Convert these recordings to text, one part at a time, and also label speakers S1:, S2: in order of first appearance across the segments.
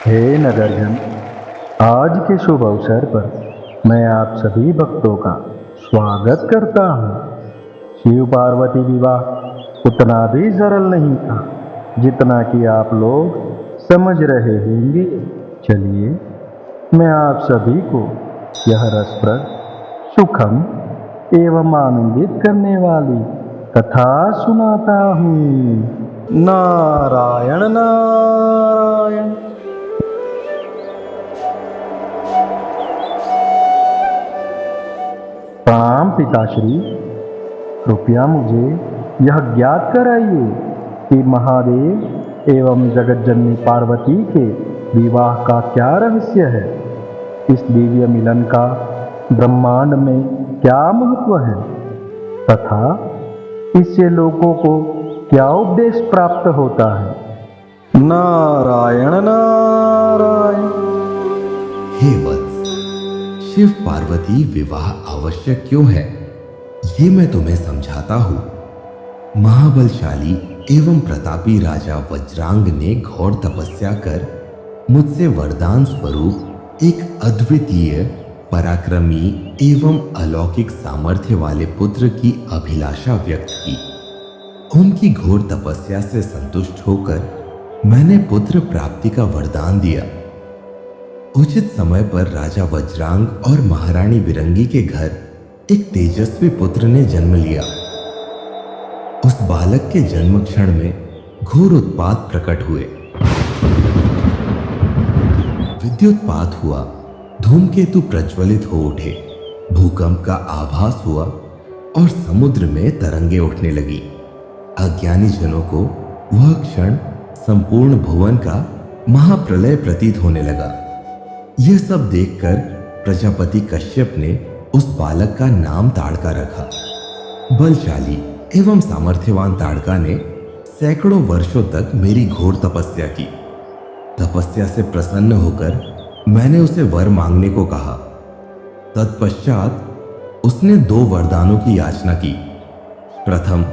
S1: हे नगरजन, आज के शुभ अवसर पर मैं आप सभी भक्तों का स्वागत करता हूँ। शिव पार्वती विवाह उतना भी सरल नहीं था जितना कि आप लोग समझ रहे होंगे। चलिए, मैं आप सभी को यह रसप्रद, सुखम एवं आनंदित करने वाली कथा सुनाता हूँ। नारायण नारायण। प्रणाम पिताश्री, कृपया मुझे यह ज्ञात कराइए कि महादेव एवं जगज्जननी पार्वती के विवाह का क्या रहस्य है। इस दिव्य मिलन का ब्रह्मांड में क्या महत्व है तथा इससे लोगों को क्या उपदेश प्राप्त होता है। नारायण नारायण।
S2: हे वत्स, शिव पार्वती विवाह आवश्यक क्यों है, ये मैं तुम्हें समझाता हूँ। महाबलशाली एवं प्रतापी राजा वज्रांग ने घोर तपस्या कर मुझसे वरदान स्वरूप एक अद्वितीय, पराक्रमी एवं अलौकिक सामर्थ्य वाले पुत्र की अभिलाषा व्यक्त की। उनकी घोर तपस्या से संतुष्ट होकर मैंने पुत्र प्राप्ति का वरदान दिया। उचित समय पर राजा वज्रांग और महारानी विरंगी के घर एक तेजस्वी पुत्र ने जन्म लिया। उस बालक के जन्म क्षण में घोर उत्पात प्रकट हुए। विद्युत्पात हुआ, धूमकेतु प्रज्वलित हो उठे, भूकंप का आभास हुआ और समुद्र में तरंगे उठने लगी। अज्ञानी जनों को वह क्षण संपूर्ण भुवन का महाप्रलय प्रतीत होने लगा। यह सब देखकर प्रजापति कश्यप ने उस बालक का नाम ताड़का रखा। बलशाली एवं सामर्थ्यवान ताड़का ने सैकड़ों वर्षों तक मेरी घोर तपस्या की। तपस्या से प्रसन्न होकर मैंने उसे वर मांगने को कहा। तत्पश्चात उसने 2 वरदानों की याचना की। प्रथम,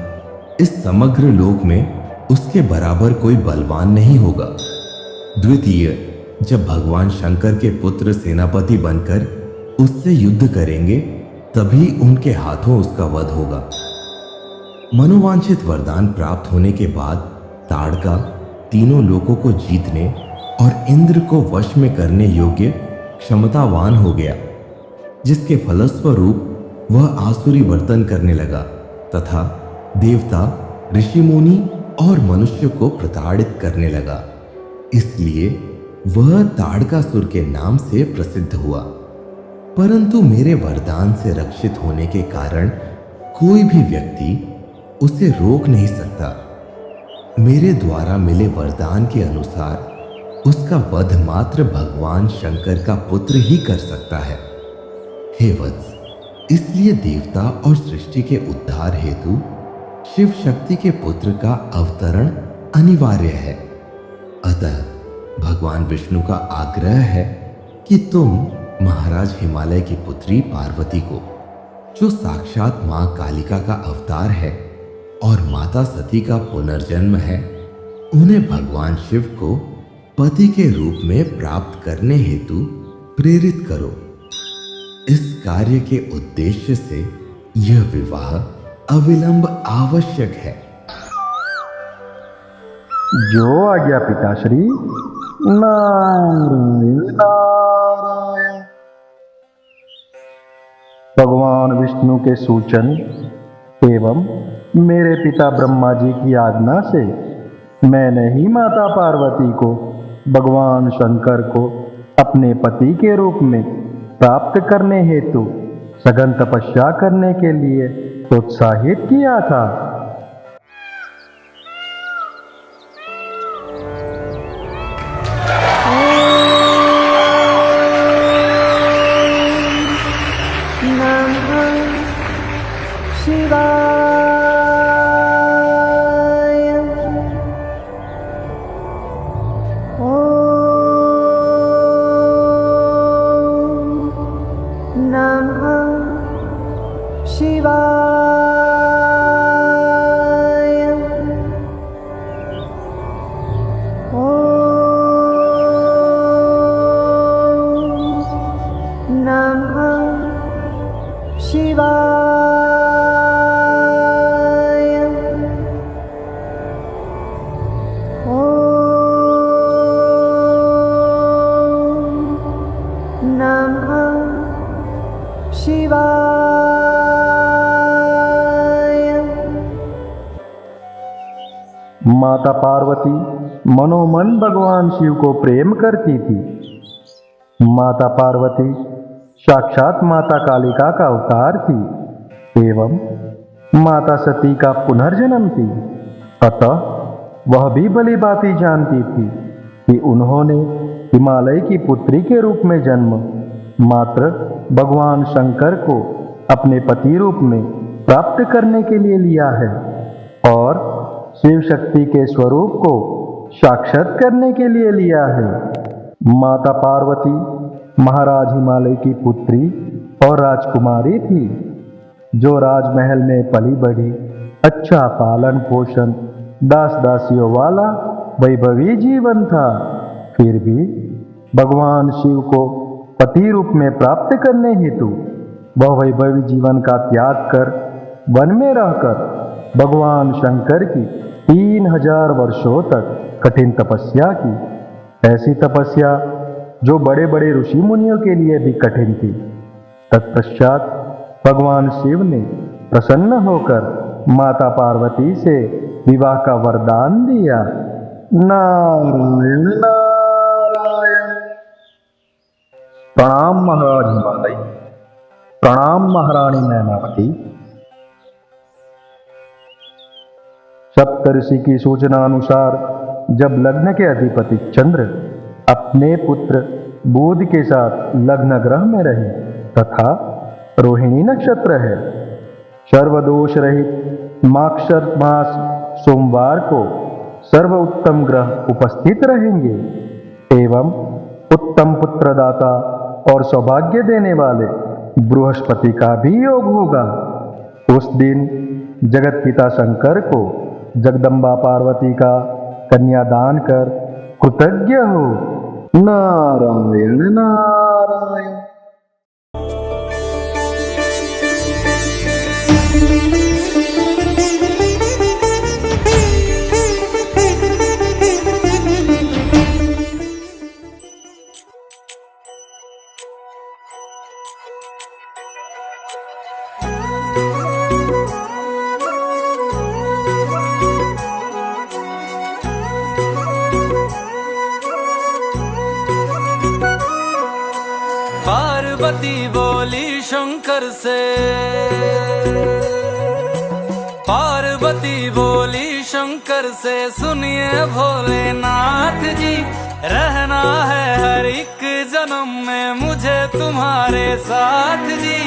S2: इस समग्र लोक में उसके बराबर कोई बलवान नहीं होगा। द्वितीय, जब भगवान शंकर के पुत्र सेनापति बनकर उससे युद्ध करेंगे तभी उनके हाथों उसका वध होगा। मनोवांछित वरदान प्राप्त होने के बाद ताड़का तीनों लोकों को जीतने और इंद्र को वश में करने योग्य क्षमतावान हो गया, जिसके फलस्वरूप वह आसुरी वर्तन करने लगा तथा देवता, ऋषिमुनि और मनुष्य को प्रताड़ित करने लगा। इसलिए वह ताड़कासुर के नाम से प्रसिद्ध हुआ। परंतु मेरे वरदान से रक्षित होने के कारण कोई भी व्यक्ति उसे रोक नहीं सकता। मेरे द्वारा मिले वरदान के अनुसार उसका वध मात्र भगवान शंकर का पुत्र ही कर सकता है। हे वत्स, इसलिए देवता और सृष्टि के उद्धार हेतु शिव शक्ति के पुत्र का अवतरण अनिवार्य है। अतः भगवान विष्णु का आग्रह है कि तुम महाराज हिमालय की पुत्री पार्वती को, जो साक्षात मां कालिका का अवतार है और माता सती का पुनर्जन्म है, उन्हें भगवान शिव को पति के रूप में प्राप्त करने हेतु प्रेरित करो। इस कार्य के उद्देश्य से यह विवाह अविलंब आवश्यक है।
S1: जो आज्ञा पिताश्री। नारायण नारायण। भगवान विष्णु के सूचन एवं मेरे पिता ब्रह्मा जी की आज्ञा से मैंने ही माता पार्वती को भगवान शंकर को अपने पति के रूप में प्राप्त करने हेतु सघन तपस्या करने के लिए प्रोत्साहित किया था।
S3: शिवाय। ओम नमः शिवाय।
S1: माता पार्वती मनोमन भगवान शिव को प्रेम करती थी। माता पार्वती साक्षात माता कालिका का अवतार थी एवं माता सती का पुनर्जन्म थी। अतः वह भी भली भांति जानती थी कि उन्होंने हिमालय की पुत्री के रूप में जन्म मात्र भगवान शंकर को अपने पति रूप में प्राप्त करने के लिए लिया है और शिव शक्ति के स्वरूप को साक्षात करने के लिए लिया है। माता पार्वती महाराज हिमालय की पुत्री और राजकुमारी थी जो राजमहल में पली बढ़ी, अच्छा पालन पोषण दास दासियों वाला वैभवी जीवन था। फिर भी भगवान शिव को पति रूप में प्राप्त करने हेतु वह वैभवी जीवन का त्याग कर वन में रहकर भगवान शंकर की 3000 वर्षों तक कठिन तपस्या की। ऐसी तपस्या जो बड़े बड़े ऋषि मुनियों के लिए भी कठिन थी। तत्पश्चात भगवान शिव ने प्रसन्न होकर माता पार्वती से विवाह का वरदान दिया। नारायण नारायण। प्रणाम महाराज हिमालय, प्रणाम महारानी नैनावती। सप्तऋषि की सूचना अनुसार जब लग्न के अधिपति चंद्र अपने पुत्र बुध के साथ लग्न ग्रह में रहे तथा रोहिणी नक्षत्र है, सर्वदोष रहित माक्षर मास सोमवार को सर्व उत्तम ग्रह उपस्थित रहेंगे एवं उत्तम पुत्रदाता और सौभाग्य देने वाले बृहस्पति का भी योग होगा। उस दिन जगत पिता शंकर को जगदम्बा पार्वती का कन्यादान कर कृतज्ञ हो। नारायण नारायण।
S4: पार्वती बोली शंकर से, पार्वती बोली शंकर से, सुनिए भोलेनाथ जी, रहना है हर एक जन्म में मुझे तुम्हारे साथ जी।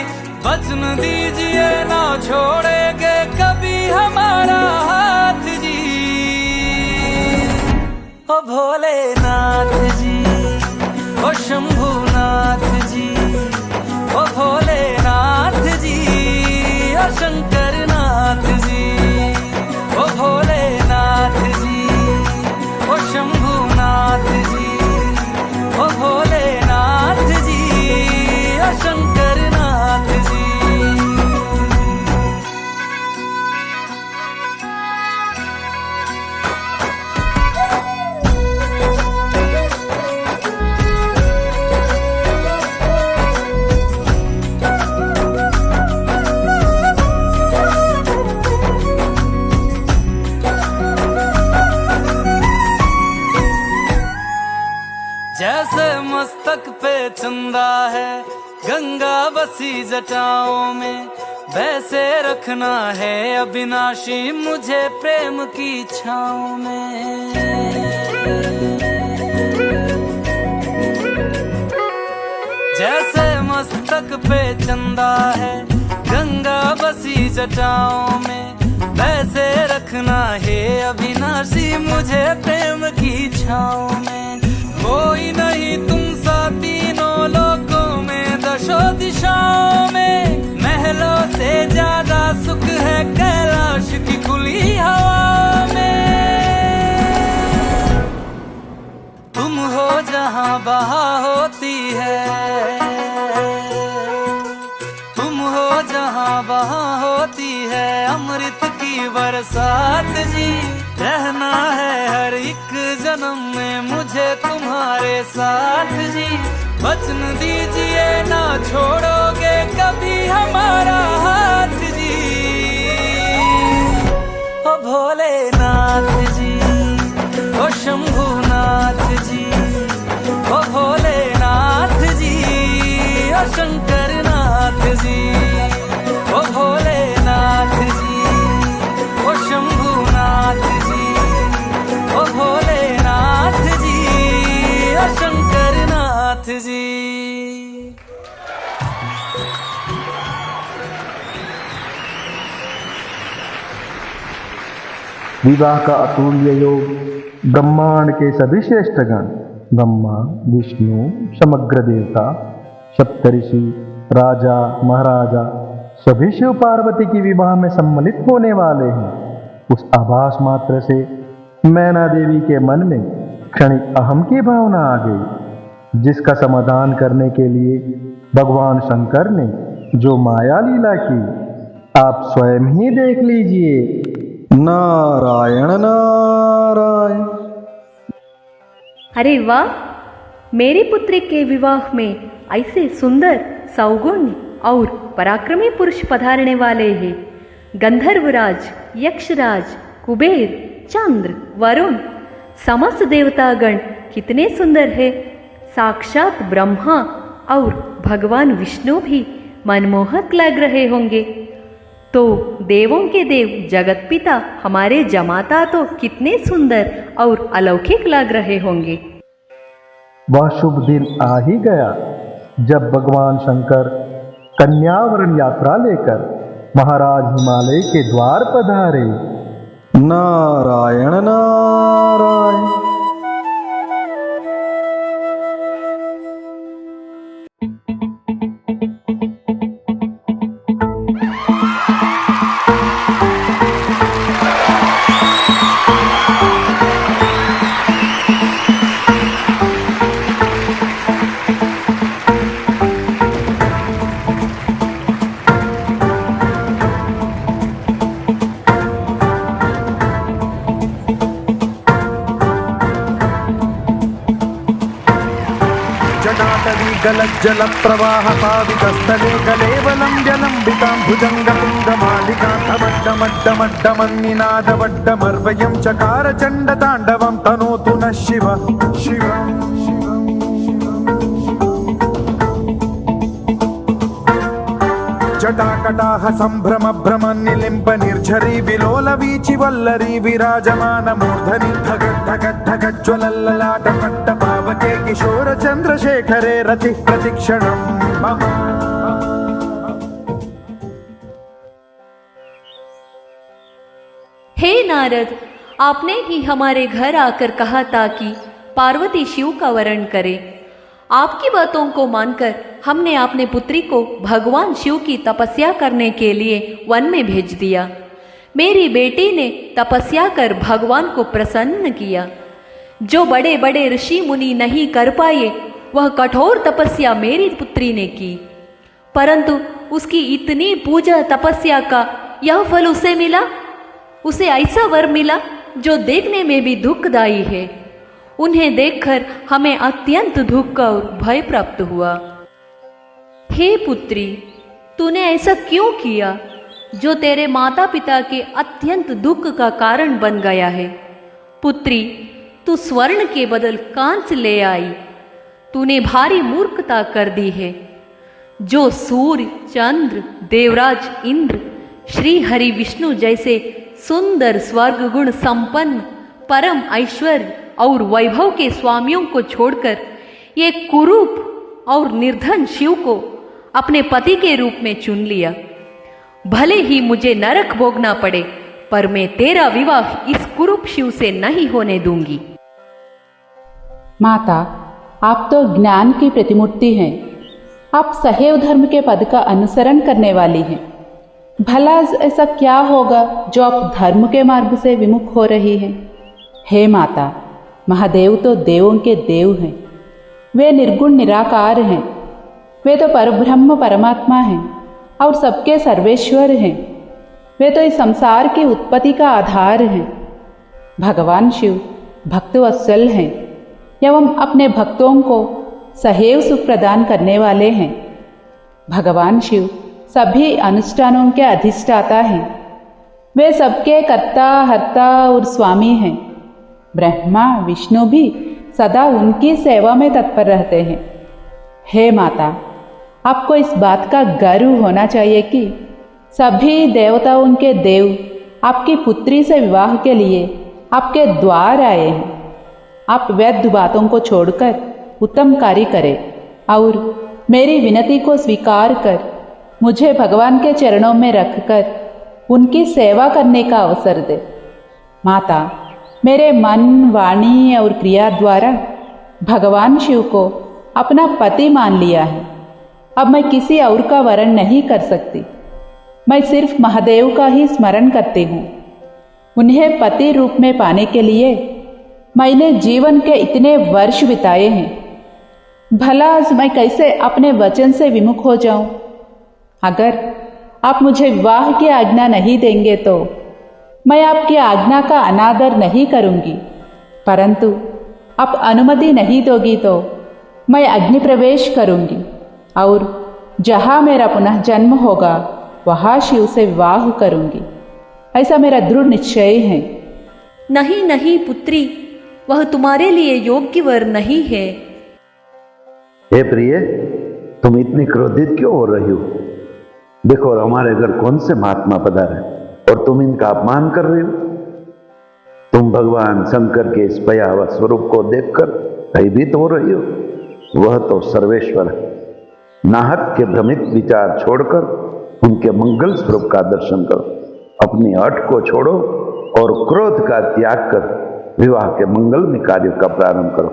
S4: वचन दीजिए ना छोड़ेंगे कभी हमारा हाथ जी। ओ भोलेनाथ जी, ओ शंभुनाथ जी, ओ भोलेनाथ जी, ओ शंकरनाथ जी, ओ भोलेनाथ जी, ओ शंभुनाथ जी, ओ भोलेनाथ जी, ओ शंकरनाथ जी। जैसे मस्तक पे चंदा है गंगा बसी जटाओं में, वैसे रखना है अविनाशी मुझे प्रेम की छाँव में। जैसे मस्तक पे चंदा है गंगा बसी जटाओं में, वैसे रखना है अविनाशी मुझे प्रेम की छाँव में। कोई नहीं तुम सा तीनों लोकों में, दशों दिशाओं में, महलों से ज्यादा सुख है कैलाश की खुली हवा में। तुम हो जहां बहा होती है, तुम हो जहां वहाँ होती है अमृत की बरसात जी। रहना है हर एक जन्म में मुझे तुम्हारे साथ जी। वचन दीजिए ना छोड़ोगे कभी हमारा हाथ जी। ओ भोलेनाथ जी, ओ शंभुनाथ जी, ओ भोलेनाथ जी, ओ शंकरनाथ जी, ओ भोलेनाथ जी, ओ शंभुनाथ जी, ओ भोलेनाथ जी, ओ शंकरनाथ जी।
S1: विवाह का अतुल्य योग ब्रह्मांड के सभी श्रेष्ठ गण, ब्रह्मा, विष्णु, समग्र देवता, सप्तऋषि, राजा, महाराजा सभी शिव पार्वती की विवाह में सम्मिलित होने वाले हैं। उस आभास मात्र से मैना देवी के मन में क्षणिक अहम की भावना आ गई, जिसका समाधान करने के लिए भगवान शंकर ने जो माया लीला की आप स्वयं ही देख लीजिए। नारायण नारायण।
S5: अरे वाह, मेरी पुत्री के विवाह में ऐसे सुंदर, सौगुण और पराक्रमी पुरुष पधारने वाले हैं। गंधर्वराज, यक्षराज, कुबेर, चंद्र, वरुण, समस्त देवतागण कितने सुंदर है। साक्षात ब्रह्मा और भगवान विष्णु भी मनमोहक लग रहे होंगे। तो देवों के देव जगत पिता हमारे जमाता तो कितने सुंदर और अलौकिक लग रहे होंगे।
S1: वह शुभ दिन आ ही गया जब भगवान शंकर कन्यावरण यात्रा लेकर महाराज हिमालय के द्वार पधारे। नारायण नारायण।
S6: जल प्रवाह पावितस्थले कलेवलम्ब्यलम्बिकां भुजङ्गतुङ्गमालिकां धमड्डमड्डमड्डमन्निनादवड्डमर्वयं चकार चण्डताण्डवं तनोतु नः शिव शिव। जटाकटाह सम्भ्रम भ्रमन् निलिम्ब निर्झरी विलोल वीचि वल्लरी विराजमान मूर्धनि धगत् धगत् धगत् ज्वलल्ललाट पट्ट पावके किशोर चन्द्रशेखरे रति प्रतिक्षणं मम।
S5: हे नारद, आपने ही हमारे घर आकर कहा था कि पार्वती शिव का वरण करे। आपकी बातों को मानकर हमने अपने पुत्री को भगवान शिव की तपस्या करने के लिए वन में भेज दिया। मेरी बेटी ने तपस्या कर भगवान को प्रसन्न किया। जो बड़े बड़े ऋषि मुनि नहीं कर पाए वह कठोर तपस्या मेरी पुत्री ने की, परंतु उसकी इतनी पूजा तपस्या का यह फल उसे मिला। उसे ऐसा वर मिला जो देखने में भी दुखदायी है। उन्हें देखकर हमें अत्यंत दुख और भय प्राप्त हुआ। हे पुत्री, तूने ऐसा क्यों किया जो तेरे माता पिता के अत्यंत दुख का कारण बन गया है? पुत्री, तू स्वर्ण के बदल कांच ले आई। तूने भारी मूर्खता कर दी है। जो सूर्य, चंद्र, देवराज इंद्र, श्री हरि विष्णु जैसे सुंदर स्वर्ग गुण संपन्न परम ऐश्वर्य और वैभव के स्वामियों को छोड़कर ये कुरूप और निर्धन शिव को अपने पति के रूप में चुन लिया। भले ही मुझे नरक भोगना पड़े, पर मैं तेरा विवाह इस कुरूप शिव से नहीं होने दूंगी।
S7: माता, आप तो ज्ञान की प्रतिमूर्ति हैं। आप सहैव धर्म के पद का अनुसरण करने वाली हैं। भला ऐसा क्या होगा जो आप धर्म के मार्ग से विमुख हो रही हैं? हे माता, महादेव तो देवों के देव हैं। वे निर्गुण निराकार हैं। वे तो परब्रह्म परमात्मा हैं। और सबके सर्वेश्वर हैं। वे तो इस संसार की उत्पत्ति का आधार हैं। भगवान शिव भक्तवत्सल हैं एवं अपने भक्तों को सहैव सुख प्रदान करने वाले हैं। भगवान शिव सभी अनुष्ठानों के अधिष्ठाता हैं। वे सबके कर्ता हर्ता और स्वामी हैं। ब्रह्मा विष्णु भी सदा उनकी सेवा में तत्पर रहते हैं। हे माता, आपको इस बात का गर्व होना चाहिए कि सभी देवताओं के देव आपकी पुत्री से विवाह के लिए आपके द्वार आए हैं। आप वैध बातों को छोड़कर उत्तम कार्य करें और मेरी विनती को स्वीकार कर मुझे भगवान के चरणों में रखकर उनकी सेवा करने का अवसर दे। माता, मेरे मन, वाणी और क्रिया द्वारा भगवान शिव को अपना पति मान लिया है। अब मैं किसी और का वरण नहीं कर सकती। मैं सिर्फ महादेव का ही स्मरण करती हूँ। उन्हें पति रूप में पाने के लिए मैंने जीवन के इतने वर्ष बिताए हैं। भला आज मैं कैसे अपने वचन से विमुख हो जाऊं? अगर आप मुझे विवाह की आज्ञा नहीं देंगे तो मैं आपकी आज्ञा का अनादर नहीं करूंगी, परंतु आप अनुमति नहीं दोगी तो मैं अग्नि प्रवेश करूंगी और जहाँ मेरा पुनः जन्म होगा वहाँ शिव से विवाह करूंगी। ऐसा मेरा दृढ़ निश्चय है।
S5: नहीं नहीं पुत्री, वह तुम्हारे लिए योग्य वर नहीं है।
S8: हे प्रिय, तुम इतनी क्रोधित क्यों हो रही हो? देखो हमारे घर कौन से महात्मा पधारे और तुम इनका अपमान कर रहे हो। तुम भगवान शंकर के इस भयावह स्वरूप को देखकर भयभीत हो रही हो। वह तो सर्वेश्वर है। नाहक के भ्रमित विचार छोड़कर उनके मंगल स्वरूप का दर्शन करो। अपनी हठ को छोड़ो और क्रोध का त्याग कर विवाह के मंगलमय कार्य का प्रारंभ करो।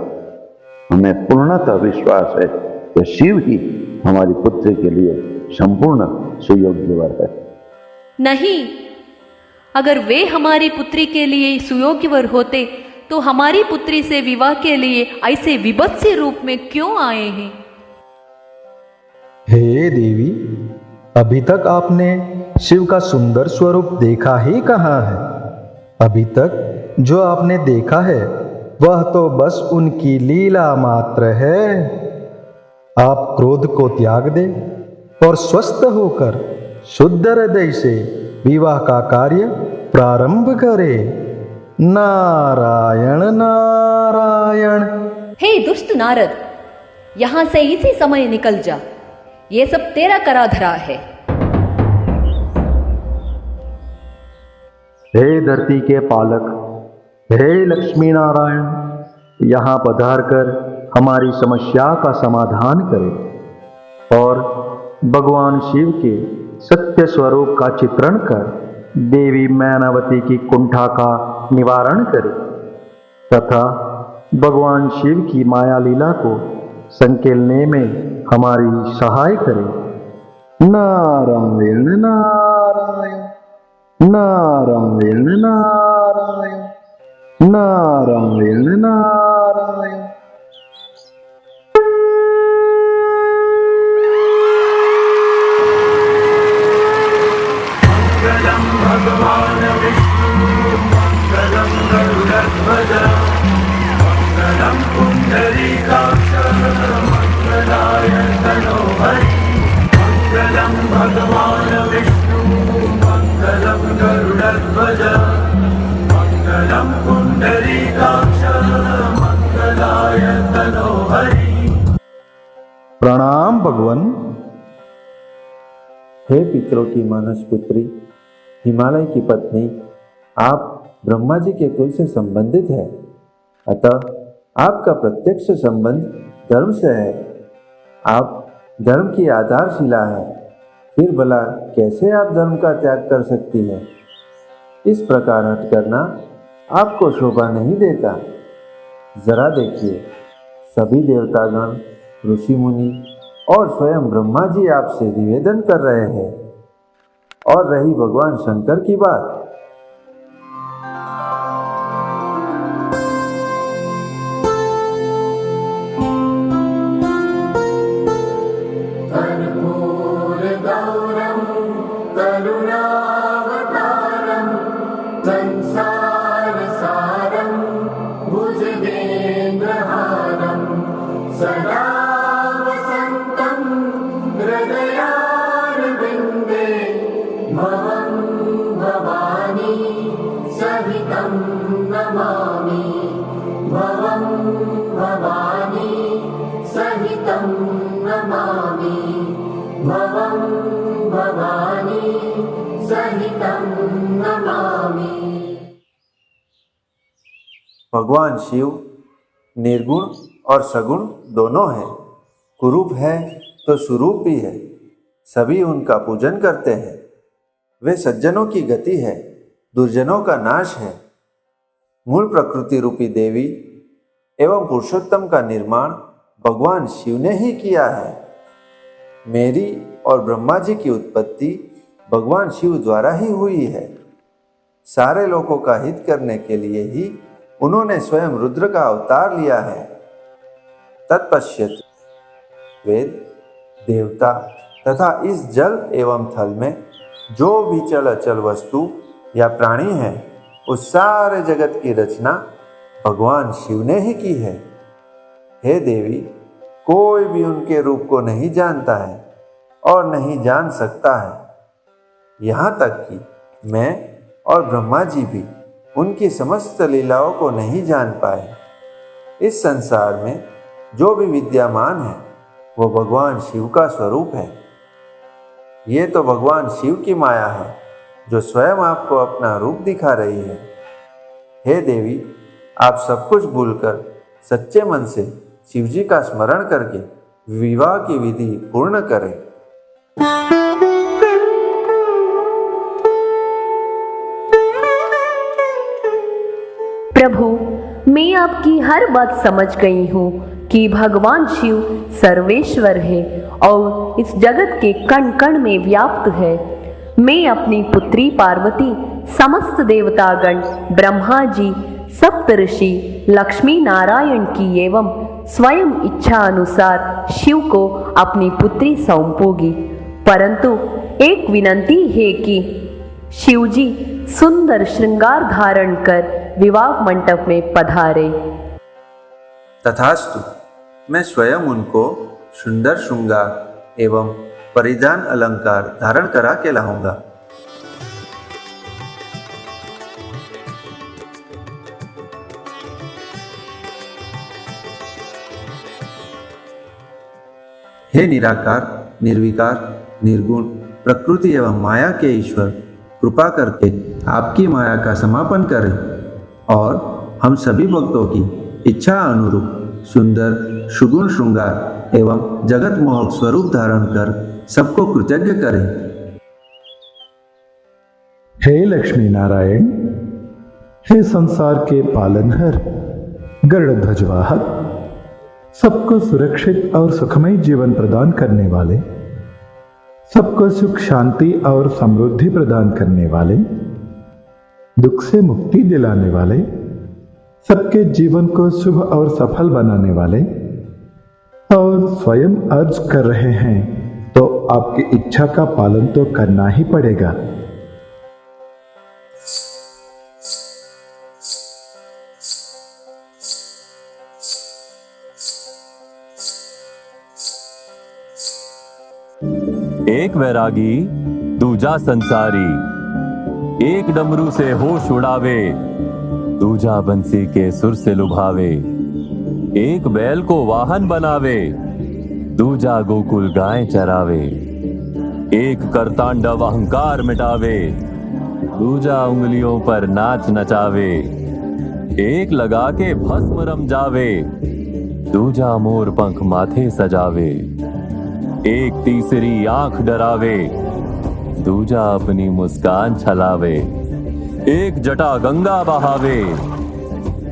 S8: हमें पूर्णतः विश्वास है कि शिव ही हमारी पुत्री के लिए संपूर्ण सुयोग्य वर है।
S5: नहीं, अगर वे हमारी पुत्री के लिए सुयोग्य वर होते तो हमारी पुत्री से विवाह के लिए ऐसे विभत्स रूप में क्यों आए हैं?
S1: हे देवी, अभी तक आपने शिव का सुंदर स्वरूप देखा ही कहाँ है? अभी तक जो आपने देखा है वह तो बस उनकी लीला मात्र है। आप क्रोध को त्याग दें और स्वस्थ होकर शुद्ध हृदय से विवाह का कार्य प्रारंभ करें। नारायण नारायण।
S5: हे दुष्ट नारद, यहाँ से इसी समय निकल जा। ये सब तेरा करा धरा है।
S1: हे धरती के पालक, हे लक्ष्मी नारायण, यहाँ पधार कर हमारी समस्या का समाधान करें और भगवान शिव के सत्य स्वरूप का चित्रण कर देवी मैनावती की कुंठा का निवारण करें तथा भगवान शिव की माया लीला को संकेलने में हमारी सहाय करें। नारायण नारायण नारायण नारायण नारायण नारायण।
S6: मंगलम भगवान विष्णु मंगलम गरुड़ध्वज मंगलम पुंडरीकाक्ष मंगलाय तनोहरि। मंगलम भगवान विष्णु मंगलम गरुड़ध्वज मंगलम पुंडरीकाक्ष मंगलाय तनोहरि।
S1: प्रणाम भगवान।
S9: हे पितरों की मानस पुत्री, हिमालय की पत्नी, आप ब्रह्मा जी के कुल से संबंधित है, अतः आपका प्रत्यक्ष संबंध धर्म से है। आप धर्म की आधारशिला है, फिर भला कैसे आप धर्म का त्याग कर सकती है? इस प्रकार हट करना आपको शोभा नहीं देता। जरा देखिए, सभी देवतागण, ऋषि मुनि और स्वयं ब्रह्मा जी आपसे निवेदन कर रहे हैं। और रही भगवान शंकर की बात,
S3: कर्पूर गौरम भवानी सहितं नमामि भवं भवानी सहितं नमामि भवं भवानी सहितं नमामि।
S9: भगवान शिव निर्गुण और सगुण दोनों हैं। कुरूप है तो सुरूप भी है। सभी उनका पूजन करते हैं। वे सज्जनों की गति है, दुर्जनों का नाश है। मूल प्रकृति रूपी देवी एवं पुरुषोत्तम का निर्माण भगवान शिव ने ही किया है। मेरी और ब्रह्मा जी की उत्पत्ति भगवान शिव द्वारा ही हुई है। सारे लोगों का हित करने के लिए ही उन्होंने स्वयं रुद्र का अवतार लिया है। तत्पश्चात वेद, देवता तथा इस जल एवं थल में जो भी चल अचल वस्तु या प्राणी है, उस सारे जगत की रचना भगवान शिव ने ही की है। हे देवी, कोई भी उनके रूप को नहीं जानता है और नहीं जान सकता है। यहाँ तक कि मैं और ब्रह्मा जी भी उनकी समस्त लीलाओं को नहीं जान पाए। इस संसार में जो भी विद्यमान है वो भगवान शिव का स्वरूप है। ये तो भगवान शिव की माया है जो स्वयं आपको अपना रूप दिखा रही है। हे देवी, आप सब कुछ भूलकर सच्चे मन से शिव जी का स्मरण करके विवाह की विधि पूर्ण करें।
S5: प्रभु, मैं आपकी हर बात समझ गई हूँ कि भगवान शिव सर्वेश्वर है और इस जगत के कण कण में व्याप्त है। मैं अपनी पुत्री पार्वती, समस्त देवतागण, ब्रह्मा जी, सप्तऋषि, लक्ष्मी नारायण की एवं स्वयं इच्छा अनुसार शिव को अपनी पुत्री सौंपूंगी। परंतु एक विनंती है कि शिव जी सुंदर श्रृंगार धारण कर विवाह मंडप में पधारे।
S9: तथास्तु, मैं स्वयं उनको सुंदर श्रृंगार एवं परिधान अलंकार धारण करा के लाऊंगा। हे निराकार, निर्विकार, निर्गुण, प्रकृति एवं माया के ईश्वर, कृपा करके आपकी माया का समापन करें और हम सभी भक्तों की इच्छा अनुरूप सुंदर सुगुण श्रृंगार एवं जगत मोहक स्वरूप धारण कर सबको कृतज्ञ करें।
S1: हे लक्ष्मी नारायण, हे संसार के पालनहार, गरुड़ वाहक, सबको सुरक्षित और सुखमय जीवन प्रदान करने वाले, सबको सुख शांति और समृद्धि प्रदान करने वाले, दुख से मुक्ति दिलाने वाले, सबके जीवन को शुभ और सफल बनाने वाले और स्वयं अर्ज कर रहे हैं तो आपकी इच्छा का पालन तो करना ही पड़ेगा।
S10: एक वैरागी दूजा संसारी, एक डमरू से होश उड़ावे, दूजा बंसी के सुर से लुभावे, एक बैल को वाहन बनावे, दूजा गोकुल गाय चरावे, एक करतांडव अहंकार मिटावे, दूजा उंगलियों पर नाच नचावे, एक लगा के भस्म रम जावे, दूजा मोर पंख माथे सजावे, एक तीसरी आंख डरावे, दूजा अपनी मुस्कान छलावे, एक जटा गंगा बहावे,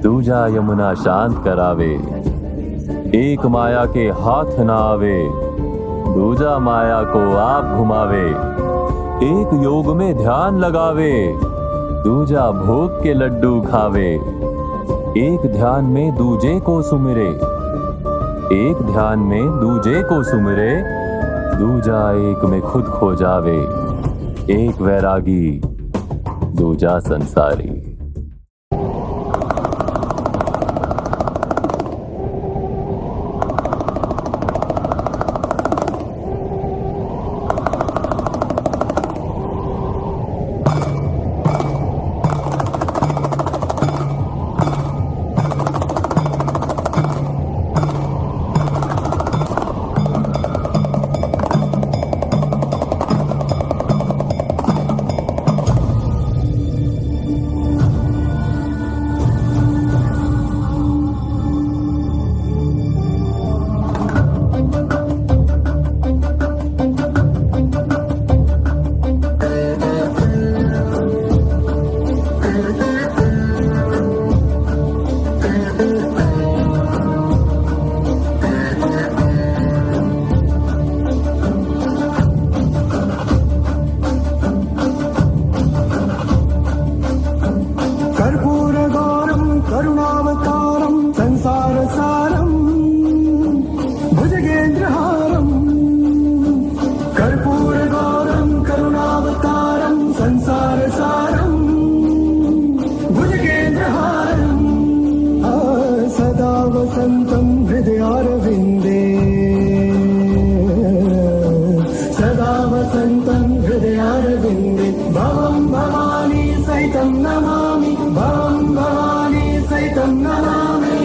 S10: दूजा यमुना शांत करावे, एक माया के हाथ न आवे, दूजा माया को आप घुमावे, एक योग में ध्यान लगावे, दूजा भोग के लड्डू खावे, एक ध्यान में दूजे को सुमिरे, एक ध्यान में दूजे को सुमिरे, दूजा एक में खुद खो जावे, एक वैरागी दूजा संसारी।
S11: संसार सारम भुजगेन्द्रहारम सदा वसन्तं हृदयारविन्दे सदा वसन्तं हृदयारविन्दे भवं भवानी सहितं नमामि भवं भवानी सहितं नमामि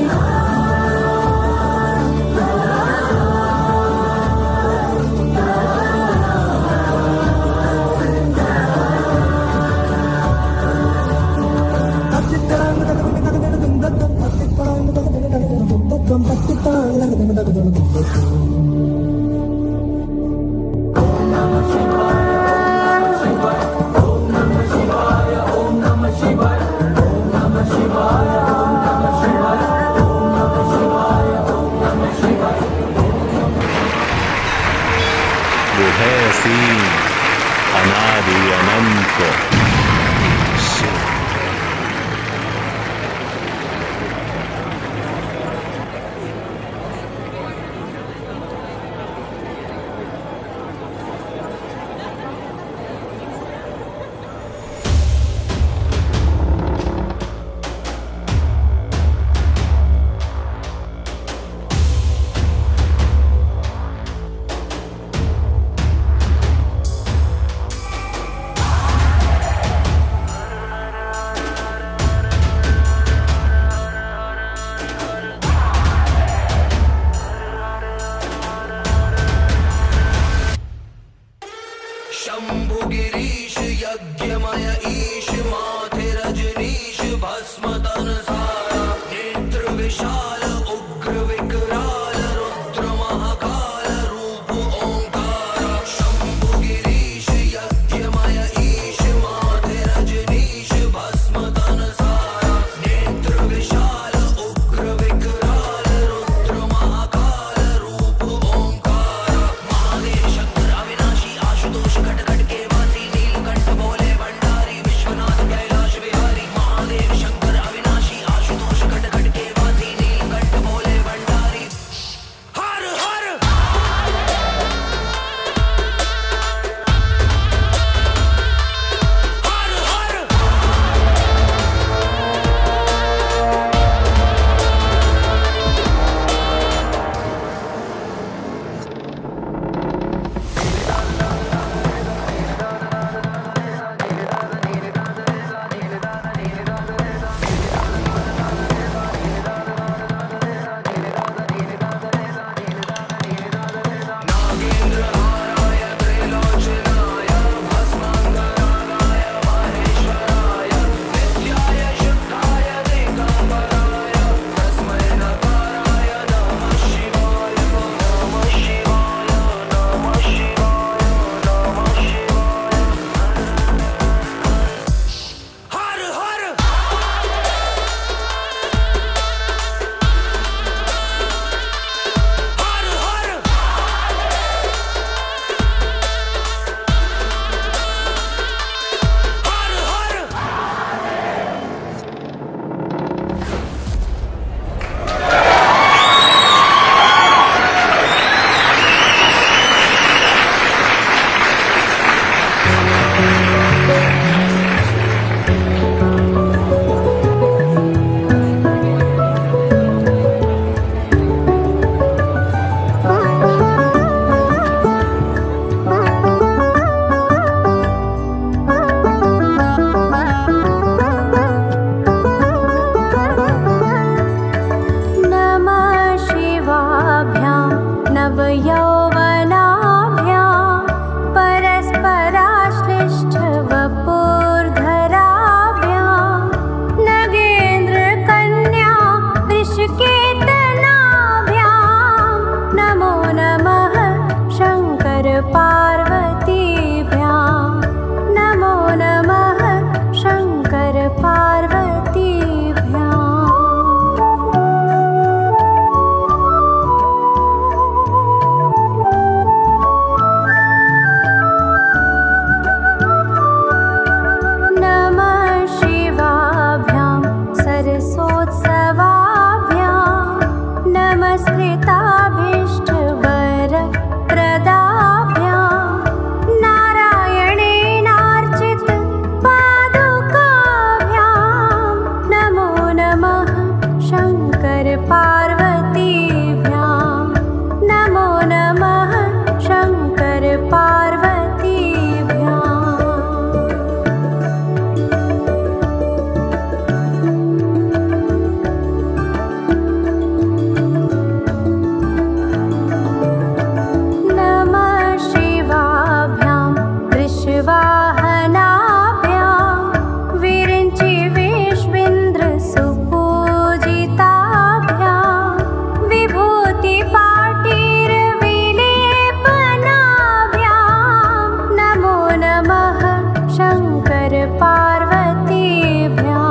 S3: शङ्कर पार्वतीभ्यां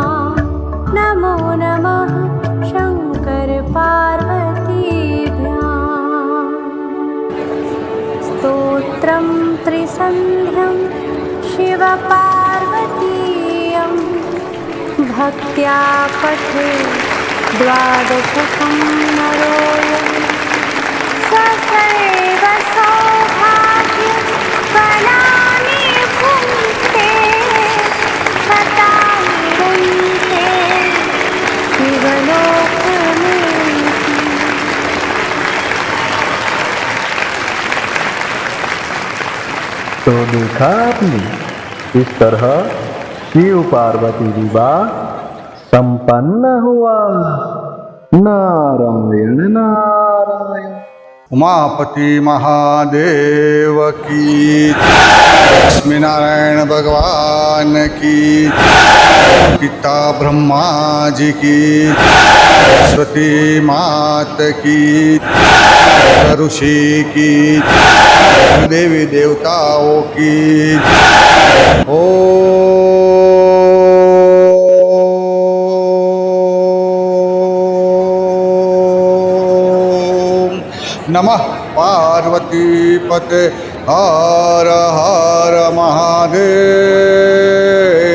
S3: नमो नमः शङ्कर पार्वतीभ्यां स्तोत्रं त्रिसन्ध्यं शिवपार्वतीयं भक्त्या पठे द्वादशकं नरोऽयं ससैव सौभाग्यं फलानि भुङ्क्ते शतानि रन्ते शिवलोकमेति।
S1: तो देखा आपने, इस तरह शिव पार्वती विवाह संपन्न हुआ। नारायण नारायण।
S12: उमापति महादेव की, लक्ष्मीनारायण भगवान की, पिता ब्रह्मा जी की, सरस्वती मात की, ऋषि की, देवी देवताओं की। नमः पार्वती पते हर हर महादेव।